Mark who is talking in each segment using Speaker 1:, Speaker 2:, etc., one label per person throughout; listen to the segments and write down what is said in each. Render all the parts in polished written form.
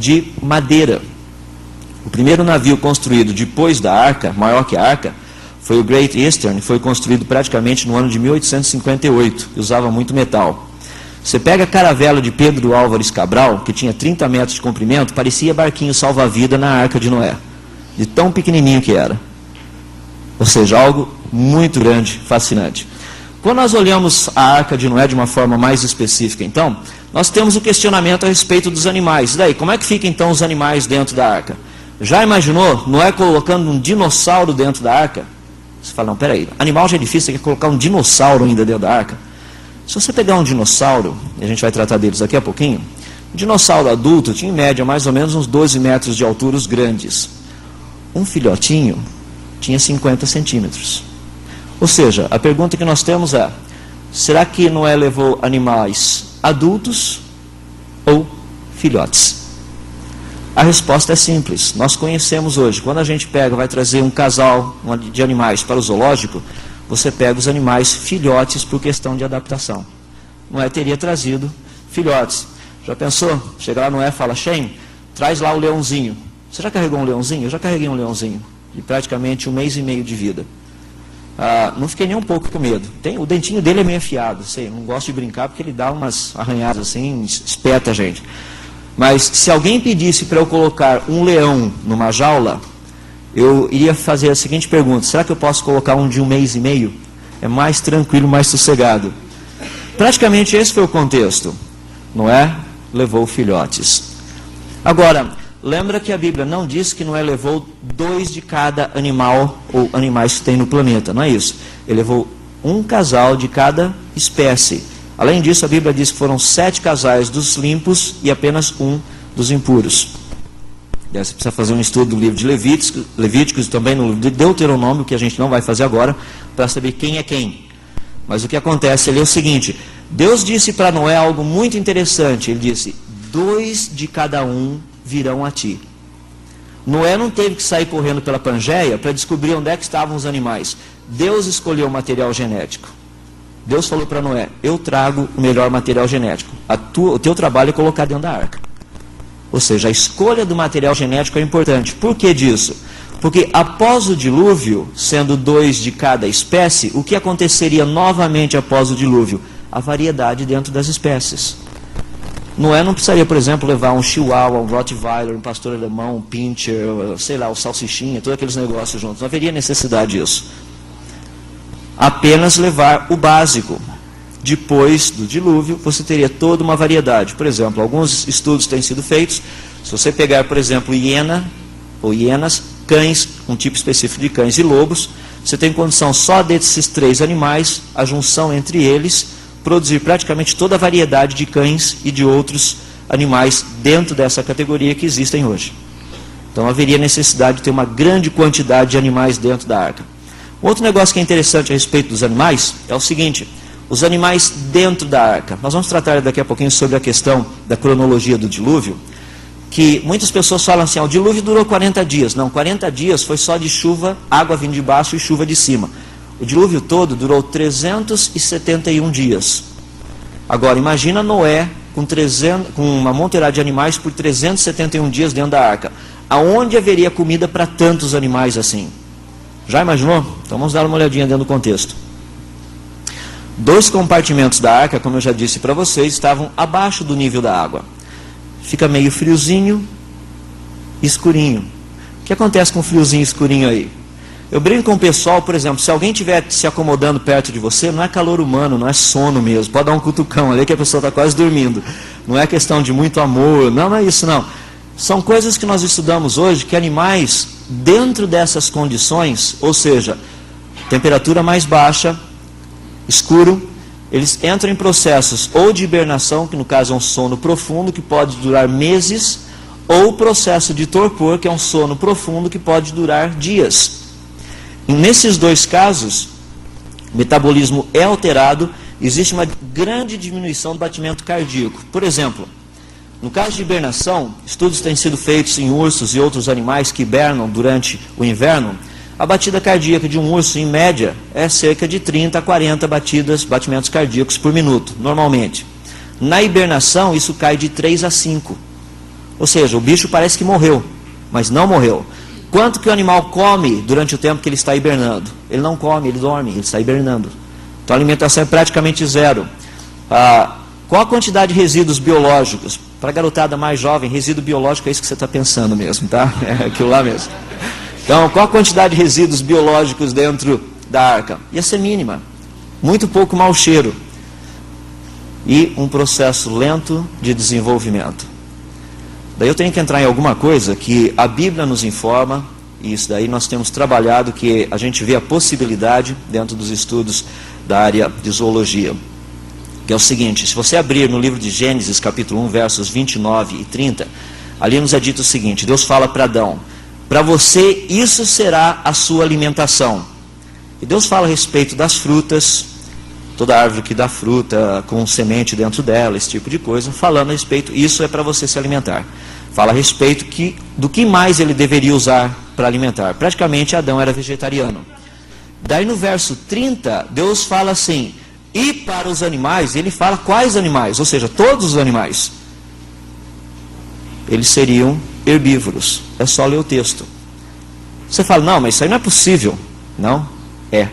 Speaker 1: de madeira. O primeiro navio construído depois da Arca, maior que a Arca, foi o Great Eastern, foi construído praticamente no ano de 1858, e usava muito metal. Você pega a caravela de Pedro Álvares Cabral, que tinha 30 metros de comprimento, parecia barquinho salva-vida na Arca de Noé, de tão pequenininho que era. Ou seja, algo muito grande, fascinante. Quando nós olhamos a Arca de Noé de uma forma mais específica, então, nós temos o questionamento a respeito dos animais. E daí, como é que ficam então os animais dentro da Arca? Já imaginou Noé colocando um dinossauro dentro da Arca? Você fala, não, peraí, animal já é difícil, você quer colocar um dinossauro ainda dentro da Arca? Se você pegar um dinossauro, e a gente vai tratar deles daqui a pouquinho, um dinossauro adulto tinha em média mais ou menos uns 12 metros de altura, os grandes. Um filhotinho tinha 50 centímetros. Ou seja, a pergunta que nós temos é, será que Noé levou animais adultos ou filhotes? A resposta é simples, nós conhecemos hoje. Quando a gente vai trazer um casal de animais para o zoológico, você pega os animais filhotes por questão de adaptação. Noé teria trazido filhotes. Já pensou? Chega lá Noé e fala, Shem, traz lá o leãozinho. Você já carregou um leãozinho? Eu já carreguei um leãozinho, de praticamente 1 mês e meio de vida. Não fiquei nem um pouco com medo. O dentinho dele é meio afiado, sei, não gosto de brincar porque ele dá umas arranhadas assim, espeta a gente. Mas se alguém pedisse para eu colocar um leão numa jaula, eu iria fazer a seguinte pergunta, será que eu posso colocar um de 1 mês e meio? É mais tranquilo, mais sossegado. Praticamente esse foi o contexto. Noé levou filhotes. Agora, lembra que a Bíblia não diz que Noé levou 2 de cada animal ou animais que tem no planeta, não é isso. Ele levou um casal de cada espécie. Além disso, a Bíblia diz que foram 7 casais dos limpos e apenas 1 dos impuros. Você precisa fazer um estudo do livro de Levíticos, também no livro de Deuteronômio, que a gente não vai fazer agora, para saber quem é quem. Mas o que acontece ali é o seguinte, Deus disse para Noé algo muito interessante, ele disse, 2 de cada um virão a ti. Noé não teve que sair correndo pela Pangeia para descobrir onde é que estavam os animais. Deus escolheu o material genético. Deus falou para Noé, eu trago o melhor material genético. O teu trabalho é colocar dentro da arca. Ou seja, a escolha do material genético é importante. Por que disso? Porque após o dilúvio, sendo 2 de cada espécie, o que aconteceria novamente após o dilúvio? A variedade dentro das espécies. Noé não precisaria, por exemplo, levar um chihuahua, um rottweiler, um pastor alemão, um pincher, sei lá, um salsichinha, todos aqueles negócios juntos. Não haveria necessidade disso. Apenas levar o básico. Depois do dilúvio, você teria toda uma variedade. Por exemplo, alguns estudos têm sido feitos. Se você pegar, por exemplo, hiena ou hienas, cães, um tipo específico de cães e lobos, você tem condição só desses 3 animais, a junção entre eles, produzir praticamente toda a variedade de cães e de outros animais dentro dessa categoria que existem hoje. Então haveria necessidade de ter uma grande quantidade de animais dentro da arca. Outro negócio que é interessante a respeito dos animais é o seguinte, os animais dentro da arca. Nós vamos tratar daqui a pouquinho sobre a questão da cronologia do dilúvio, que muitas pessoas falam assim, o dilúvio durou 40 dias. Não, 40 dias foi só de chuva, água vindo de baixo e chuva de cima. O dilúvio todo durou 371 dias. Agora, imagina Noé com uma monteirada de animais por 371 dias dentro da arca. Aonde haveria comida para tantos animais assim? Já imaginou? Então vamos dar uma olhadinha dentro do contexto. 2 compartimentos da arca, como eu já disse para vocês, estavam abaixo do nível da água. Fica meio friozinho, escurinho. O que acontece com o friozinho escurinho aí? Eu brinco com o pessoal, por exemplo, se alguém estiver se acomodando perto de você, não é calor humano, não é sono mesmo. Pode dar um cutucão ali que a pessoa está quase dormindo. Não é questão de muito amor, não é isso não. São coisas que nós estudamos hoje, que animais, dentro dessas condições, ou seja, temperatura mais baixa, escuro, eles entram em processos ou de hibernação, que no caso é um sono profundo, que pode durar meses, ou processo de torpor, que é um sono profundo, que pode durar dias. E nesses 2 casos, o metabolismo é alterado, existe uma grande diminuição do batimento cardíaco. Por exemplo, no caso de hibernação, estudos têm sido feitos em ursos e outros animais que hibernam durante o inverno. A batida cardíaca de um urso, em média, é cerca de 30 a 40 batimentos cardíacos por minuto, normalmente. Na hibernação, isso cai de 3 a 5. Ou seja, o bicho parece que morreu, mas não morreu. Quanto que o animal come durante o tempo que ele está hibernando? Ele não come, ele dorme, ele está hibernando. Então a alimentação é praticamente zero. Qual a quantidade de resíduos biológicos? Para a garotada mais jovem, resíduo biológico é isso que você está pensando mesmo, tá? É aquilo lá mesmo. Então, qual a quantidade de resíduos biológicos dentro da arca? Ia ser mínima. Muito pouco mau cheiro. E um processo lento de desenvolvimento. Daí eu tenho que entrar em alguma coisa que a Bíblia nos informa, e isso daí nós temos trabalhado, que a gente vê a possibilidade dentro dos estudos da área de zoologia. Que é o seguinte, se você abrir no livro de Gênesis, capítulo 1, versos 29 e 30, ali nos é dito o seguinte, Deus fala para Adão, para você isso será a sua alimentação. E Deus fala a respeito das frutas, toda árvore que dá fruta, com semente dentro dela, esse tipo de coisa, falando a respeito, isso é para você se alimentar. Fala a respeito do que mais ele deveria usar para alimentar. Praticamente Adão era vegetariano. Daí no verso 30, Deus fala assim, e para os animais, ele fala quais animais, ou seja, todos os animais. Eles seriam herbívoros. É só ler o texto. Você fala, não, mas isso aí não é possível. Não, é.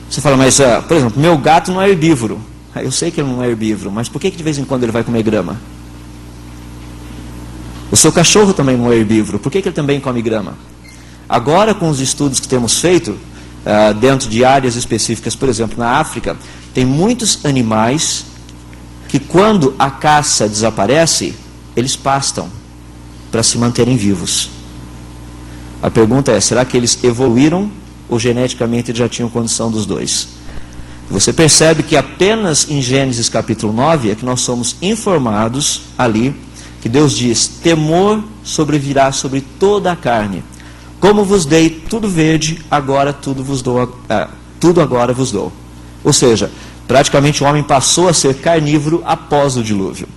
Speaker 1: Você fala, mas, por exemplo, meu gato não é herbívoro. Eu sei que ele não é herbívoro, mas por que de vez em quando ele vai comer grama? O seu cachorro também não é herbívoro, por que ele também come grama? Agora, com os estudos que temos feito, dentro de áreas específicas, por exemplo, na África, tem muitos animais que quando a caça desaparece, eles pastam para se manterem vivos. A pergunta é, será que eles evoluíram ou geneticamente já tinham condição dos dois? Você percebe que apenas em Gênesis capítulo 9 é que nós somos informados ali, que Deus diz, temor sobrevirá sobre toda a carne. Como vos dei tudo verde, agora tudo vos dou, tudo agora vos dou. Ou seja, praticamente o homem passou a ser carnívoro após o dilúvio.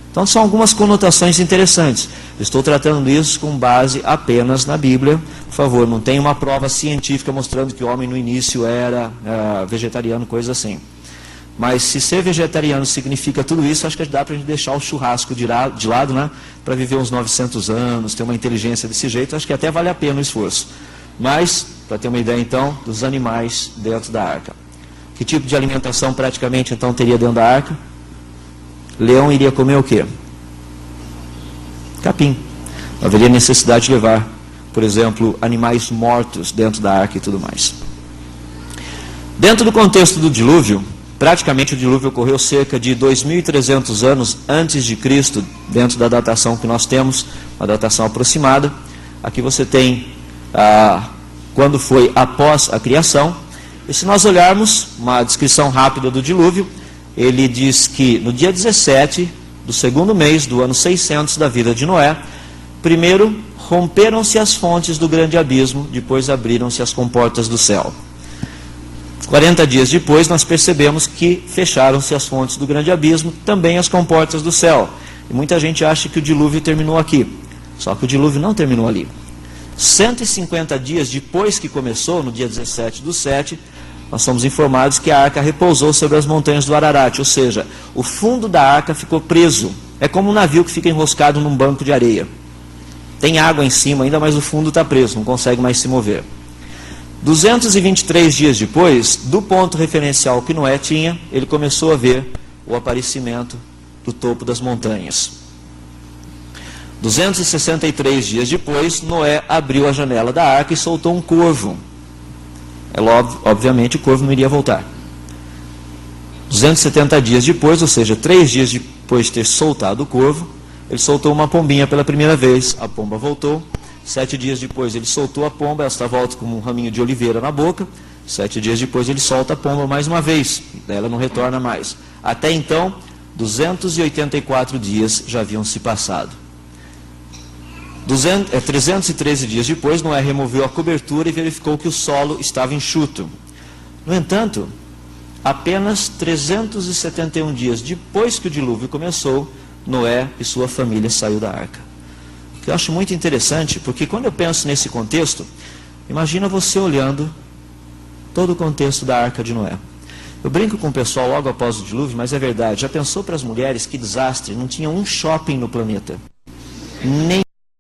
Speaker 1: Então são algumas conotações interessantes. Estou tratando isso com base apenas na Bíblia. Por favor, não tem uma prova científica mostrando que o homem no início era vegetariano, coisa assim. Mas se ser vegetariano significa tudo isso, acho que dá para a gente deixar o churrasco de lado, né? Para viver uns 900 anos, ter uma inteligência desse jeito, acho que até vale a pena o esforço. Mas, para ter uma ideia então, dos animais dentro da arca. Que tipo de alimentação praticamente então teria dentro da arca? Leão iria comer o quê? Capim. Não haveria necessidade de levar, por exemplo, animais mortos dentro da arca e tudo mais. Dentro do contexto do dilúvio, praticamente o dilúvio ocorreu cerca de 2.300 anos antes de Cristo, dentro da datação que nós temos, uma datação aproximada. Aqui você tem quando foi após a criação. E se nós olharmos uma descrição rápida do dilúvio, ele diz que no dia 17 do segundo mês do ano 600 da vida de Noé, primeiro romperam-se as fontes do grande abismo, depois abriram-se as comportas do céu. 40 dias depois nós percebemos que fecharam-se as fontes do grande abismo, também as comportas do céu. E muita gente acha que o dilúvio terminou aqui. Só que o dilúvio não terminou ali. 150 dias depois que começou, no dia 17 do 7, nós somos informados que a arca repousou sobre as montanhas do Ararat, ou seja, o fundo da arca ficou preso. É como um navio que fica enroscado num banco de areia. Tem água em cima ainda, mas o fundo está preso, não consegue mais se mover. 223 dias depois, do ponto referencial que Noé tinha, ele começou a ver o aparecimento do topo das montanhas. 263 dias depois, Noé abriu a janela da arca e soltou um corvo. Obviamente o corvo não iria voltar. 270 dias depois, ou seja, 3 dias depois de ter soltado o corvo, ele soltou uma pombinha pela primeira vez, a pomba voltou. 7 dias depois ele soltou a pomba, ela volta com um raminho de oliveira na boca. 7 dias depois ele solta a pomba mais uma vez, daí ela não retorna mais. Até então, 284 dias já haviam se passado. 313 dias depois, Noé removeu a cobertura e verificou que o solo estava enxuto. No entanto, apenas 371 dias depois que o dilúvio começou, Noé e sua família saíram da arca. O que eu acho muito interessante, porque quando eu penso nesse contexto, imagina você olhando todo o contexto da arca de Noé. Eu brinco com o pessoal logo após o dilúvio, mas é verdade. Já pensou para as mulheres que desastre? Não tinha um shopping no planeta. nem